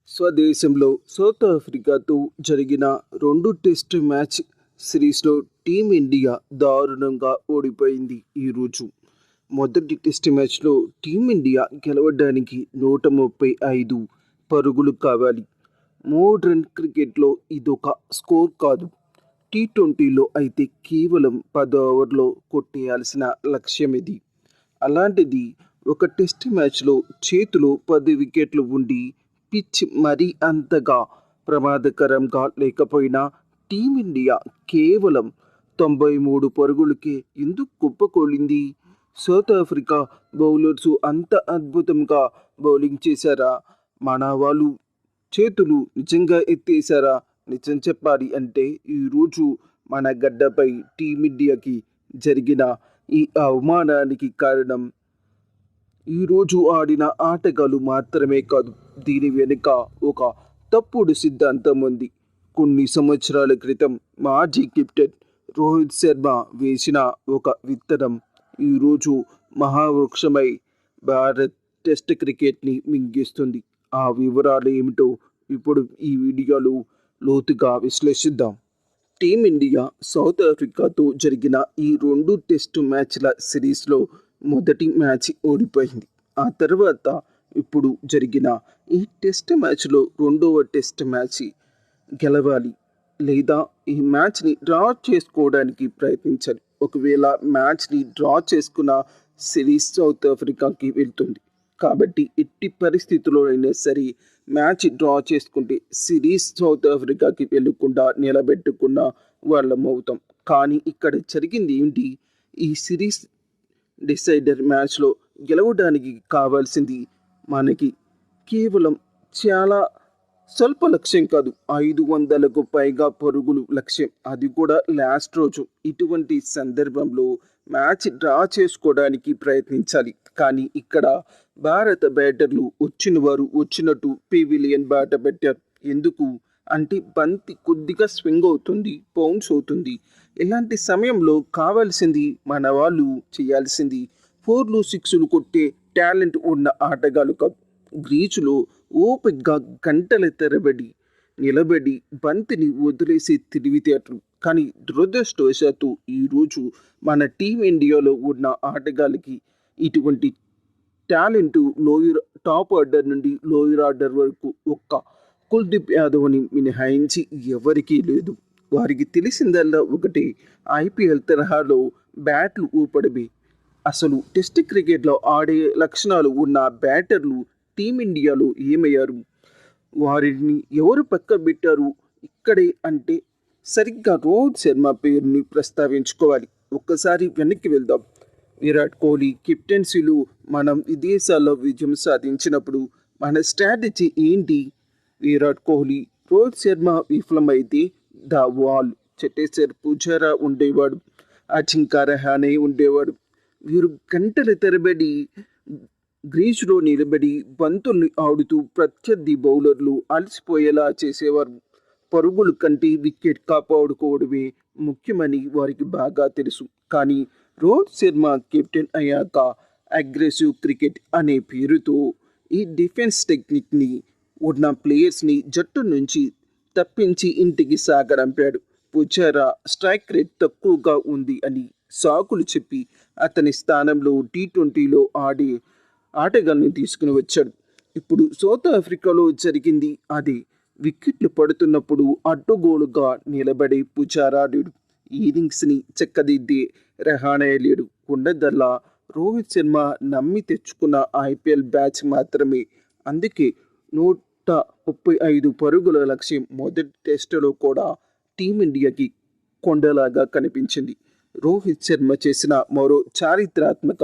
స్వదేశంలో సౌత్ ఆఫ్రికాతో జరిగిన 2 test match సిరీస్లో టీమిండియా దారుణంగా ఓడిపోయింది. ఈరోజు మొదటి టెస్ట్ మ్యాచ్లో టీమిండియా గెలవడానికి 135 పరుగులు కావాలి. మోడ్రన్ క్రికెట్లో ఇదొక స్కోర్ కాదు. టీ20లో అయితే కేవలం 10 ఓవర్లో కొట్టేయాల్సిన లక్ష్యం ఇది. అలాంటిది ఒక టెస్ట్ మ్యాచ్లో చేతిలో 10 వికెట్లు ఉండి పిచ్ మరీ అంతగా ప్రమాదకరంగా లేకపోయినా టీమిండియా కేవలం 93 పరుగులకే ఎందుకు కుప్పకూలింది? సౌత్ ఆఫ్రికా బౌలర్స్ అంత అద్భుతంగా బౌలింగ్ చేశారా? మన వాళ్ళు చేతులు నిజంగా ఎత్తేశారా? నిజం చెప్పాలి అంటే ఈరోజు మన గడ్డపై టీమిండియాకి జరిగిన ఈ అవమానానికి కారణం ఈరోజు ఆడిన ఆటగాళ్ళు మాత్రమే కాదు, దీని వెనుక ఒక తప్పుడు సిద్ధాంతం ఉంది. కొన్ని సంవత్సరాల క్రితం మాజీ కెప్టెన్ రోహిత్ శర్మ వేసిన ఒక విత్తనం ఈరోజు మహావృక్షమై భారత్ టెస్ట్ క్రికెట్ని మింగేస్తుంది. ఆ వివరాలు ఏమిటో ఇప్పుడు ఈ వీడియోలో లోతుగా విశ్లేషిద్దాం. టీమిండియా సౌత్ ఆఫ్రికాతో జరిగిన ఈ 2 టెస్టు మ్యాచ్ల సిరీస్లో మొదటి మ్యాచ్ ఓడిపోయింది. ఆ తర్వాత ఇప్పుడు జరిగిన ఈ టెస్ట్ మ్యాచ్లో 2వ టెస్ట్ మ్యాచ్ గెలవాలి లేదా ఈ మ్యాచ్ని డ్రా చేసుకోవడానికి ప్రయత్నించాలి. ఒకవేళ మ్యాచ్ని డ్రా చేసుకున్న సిరీస్ సౌత్ ఆఫ్రికాకి వెళ్తుంది. కాబట్టి ఎట్టి పరిస్థితుల్లో అయినా సరే మ్యాచ్ డ్రా చేసుకుంటే సిరీస్ సౌత్ ఆఫ్రికాకి వెళ్ళకుండా నిలబెట్టుకున్న వాళ్ళం అవుతాం. కానీ ఇక్కడ జరిగింది ఏంటి? ఈ సిరీస్ డిసైడర్ మ్యాచ్లో గెలవడానికి కావాల్సింది మనకి కేవలం చాలా స్వల్ప లక్ష్యం కాదు, 500కు పైగా పరుగులు లక్ష్యం, అది కూడా లాస్ట్ రోజు. ఇటువంటి సందర్భంలో మ్యాచ్ డ్రా చేసుకోవడానికి ప్రయత్నించాలి. కానీ ఇక్కడ భారత బ్యాటర్లు వచ్చిన వారు వచ్చినట్టు పెవిలియన్ బాట పెట్టారు. ఎందుకు అంటే బంతి కొద్దిగా స్వింగ్ అవుతుంది, బౌన్స్ అవుతుంది. ఇలాంటి సమయంలో కావాల్సింది మన వాళ్ళు చేయాల్సింది 4లు 6లు కొట్టే టాలెంట్ ఉన్న ఆటగాళ్ళు కాదు. గ్రీజులో ఓపికగా గంటల తరబడి నిలబడి బంతిని వదిలేసే తెలివితేటలు. కానీ దురదృష్టవశాత్తు ఈరోజు మన టీమిండియాలో ఉన్న ఆటగాళ్ళకి ఇటువంటి టాలెంట్ టాప్ ఆర్డర్ నుండి లోయర్ ఆర్డర్ వరకు ఒక్క కుల్దీప్ యాదవ్ని మినహాయించి ఎవరికీ లేదు. వారికి తెలిసిందల్లా ఒకటి, ఐపీఎల్ తరహాలో బ్యాట్లు ఊపడమే. అసలు టెస్ట్ క్రికెట్లో ఆడే లక్షణాలు ఉన్న బ్యాటర్లు టీమిండియాలో ఏమయ్యారు? వారిని ఎవరు పక్క పెట్టారు ఇక్కడే అంటే సరిగ్గా రోహిత్ శర్మ పేరుని ప్రస్తావించుకోవాలి. ఒక్కసారి వెనక్కి వెళ్దాం. విరాట్ కోహ్లీ కెప్టెన్సీలో మనం విదేశాల్లో విజయం సాధించినప్పుడు మన స్ట్రాటజీ ఏంటి? విరాట్ కోహ్లీ, రోహిత్ శర్మ విఫలమైతే ద వాల్ చటేశ్వర్ పుజారా ఉండేవాడు, అజింక్య రహానే ఉండేవాడు. వీరు గంటల తరబడి గ్రీజులో నిలబడి బంతుల్ని ఆడుతూ ప్రత్యర్థి బౌలర్లు అలసిపోయేలా చేసేవారు. పరుగులు కంటే వికెట్ కాపాడుకోవడమే ముఖ్యమని వారికి బాగా తెలుసు. కానీ రోహిత్ శర్మ కెప్టెన్ అయ్యాక అగ్రెసివ్ క్రికెట్ అనే పేరుతో ఈ డిఫెన్స్ టెక్నిక్ని ఉన్న ప్లేయర్స్ని జట్టు నుంచి తప్పించి ఇంటికి సాగరంపాడు. పుజారా స్ట్రైక్ రేట్ తక్కువగా ఉంది అని సాకులు చెప్పి అతని స్థానంలో టీ20లో ఆడే ఆటగాళ్ళని తీసుకుని వచ్చాడు. ఇప్పుడు సౌత్ ఆఫ్రికాలో జరిగింది అదే. వికెట్లు పడుతున్నప్పుడు అడ్డుగోలుగా నిలబడే పుజారా లేడు, ఇన్నింగ్స్ని చక్కదిద్దే రహానే లేడు. ఉండదల్లా రోహిత్ శర్మ నమ్మి తెచ్చుకున్న ఐపీఎల్ బ్యాచ్ మాత్రమే. అందుకే 135 పరుగుల లక్ష్యం మొదటి టెస్టులో కూడా టీమిండియాకి కొండలాగా కనిపించింది. రోహిత్ శర్మ చేసిన మరో చారిత్రాత్మక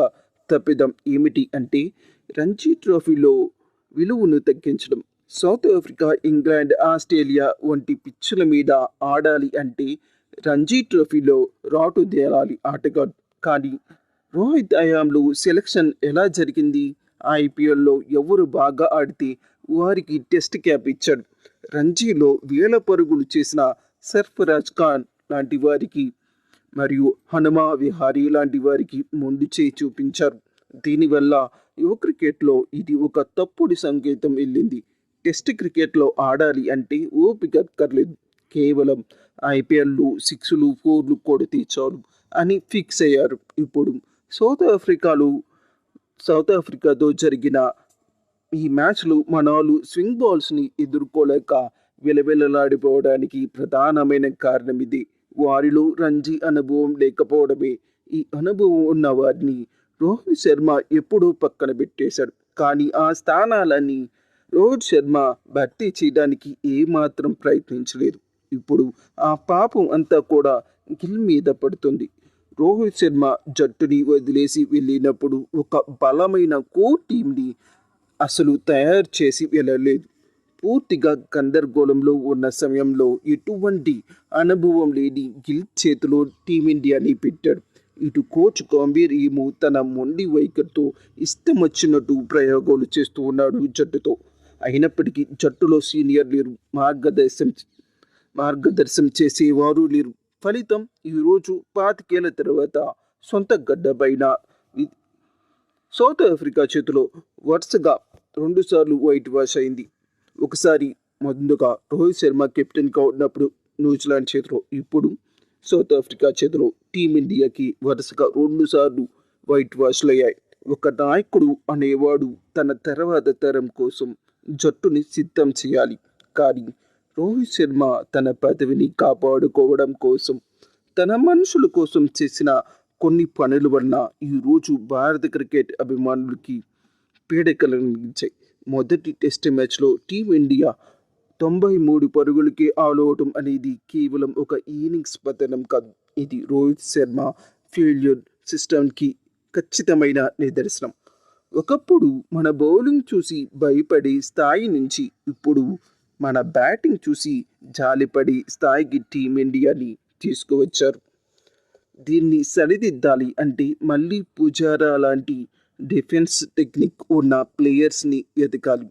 తప్పిదం ఏమిటి అంటే రంజీ ట్రోఫీలో విలువను తగ్గించడం. సౌత్ ఆఫ్రికా, ఇంగ్లాండ్, ఆస్ట్రేలియా వంటి పిచ్చుల మీద ఆడాలి అంటే రంజీ ట్రోఫీలో రాటు దేరాలి ఆటగాడు. కానీ రోహిత్ హయాంలో సెలక్షన్ ఎలా జరిగింది? ఐపీఎల్లో ఎవరు బాగా ఆడితే వారికి టెస్ట్ క్యాప్ ఇచ్చాడు. రంజీలో వేల పరుగులు చేసిన సర్ఫరాజ్ ఖాన్ లాంటి వారికి మరియు హనుమా విహారీ లాంటి వారికి మొండి చేయి చూపించారు. దీనివల్ల యువ క్రికెట్లో ఇది ఒక తప్పుడు సంకేతం వెళ్ళింది. టెస్ట్ క్రికెట్లో ఆడాలి అంటే ఓపిక అక్కర్లేదు. కేవలం ఐపీఎల్లు 6లు 4లు కొడితే చాలు అని ఫిక్స్ అయ్యారు. ఇప్పుడు సౌత్ ఆఫ్రికాలో సౌత్ ఆఫ్రికాతో జరిగిన ఈ మ్యాచ్లో మనోళ్ళు స్వింగ్ బాల్స్ని ఎదుర్కోలేక విలవిలలాడిపోవడానికి ప్రధానమైన కారణం ఇది. వారిలో రంజీ అనుభవం లేకపోవడమే. ఈ అనుభవం ఉన్న వారిని రోహిత్ శర్మ ఎప్పుడూ పక్కన పెట్టేశాడు. కానీ ఆ స్థానాలన్నీ రోహిత్ శర్మ భర్తీ చేయడానికి ఏమాత్రం ప్రయత్నించలేదు. ఇప్పుడు ఆ పాపం అంతా కూడా గిల్ మీద పడుతుంది. రోహిత్ శర్మ జట్టుని వదిలేసి వెళ్ళినప్పుడు ఒక బలమైన కోర్ టీంని అసలు తయారు చేసి వెళ్ళలేదు. పూర్తిగా గందరగోళంలో ఉన్న సమయంలో ఎటువంటి అనుభవం లేని గిల్ చేతిలో టీమిండియాని పెట్టాడు. ఇటు కోచ్ గంభీర్ ఏమో తన మొండి వైఖరితో ఇష్టం వచ్చినట్టు ప్రయోగాలు చేస్తూ ఉన్నాడు జట్టుతో. అయినప్పటికీ జట్టులో సీనియర్ లేరు, మార్గదర్శనం చేసేవారు లేరు. ఫలితం ఈరోజు 25 ఏళ్ల తర్వాత సొంత గడ్డపైన సౌత్ ఆఫ్రికా చేతిలో వరుసగా 2 సార్లు వైట్ వాష్ అయింది. ఒకసారి ముందుగా రోహిత్ శర్మ కెప్టెన్గా ఉన్నప్పుడు న్యూజిలాండ్ చేతిలో, ఇప్పుడు సౌత్ ఆఫ్రికా చేతిలో టీమిండియాకి వరుసగా 2 సార్లు వైట్ వాష్లు అయ్యాయి. ఒక నాయకుడు అనేవాడు తన తర్వాత తరం కోసం జట్టుని సిద్ధం చేయాలి. కానీ రోహిత్ శర్మ తన పదవిని కాపాడుకోవడం కోసం, తన మనుషుల కోసం చేసిన కొన్ని పనుల వలన ఈరోజు భారత క్రికెట్ అభిమానులకి పీడకలు కలిగించాయి. మొదటి టెస్ట్ మ్యాచ్లో టీమిండియా 93 పరుగులకే ఆలవటం అనేది కేవలం ఒక ఇన్నింగ్స్ పతనం కాదు. ఇది రోహిత్ శర్మ ఫెయిల్యూర్ సిస్టమ్కి ఖచ్చితమైన నిదర్శనం. ఒకప్పుడు మన బౌలింగ్ చూసి భయపడే స్థాయి నుంచి ఇప్పుడు మన బ్యాటింగ్ చూసి జాలిపడే స్థాయికి టీమిండియాని తీసుకువచ్చారు. దీన్ని సరిదిద్దాలి అంటే మళ్ళీ పుజారా లాంటి డిఫెన్స్ టెక్నిక్ ఉన్న ప్లేయర్స్ని వెతకాలి.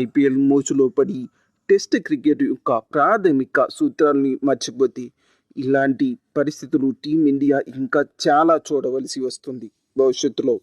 ఐపీఎల్ మోచులో పడి టెస్ట్ క్రికెట్ యొక్క ప్రాథమిక సూత్రాల్ని మర్చిపోతే ఇలాంటి పరిస్థితులు టీమిండియా ఇంకా చాలా చూడవలసి వస్తుంది భవిష్యత్తులో.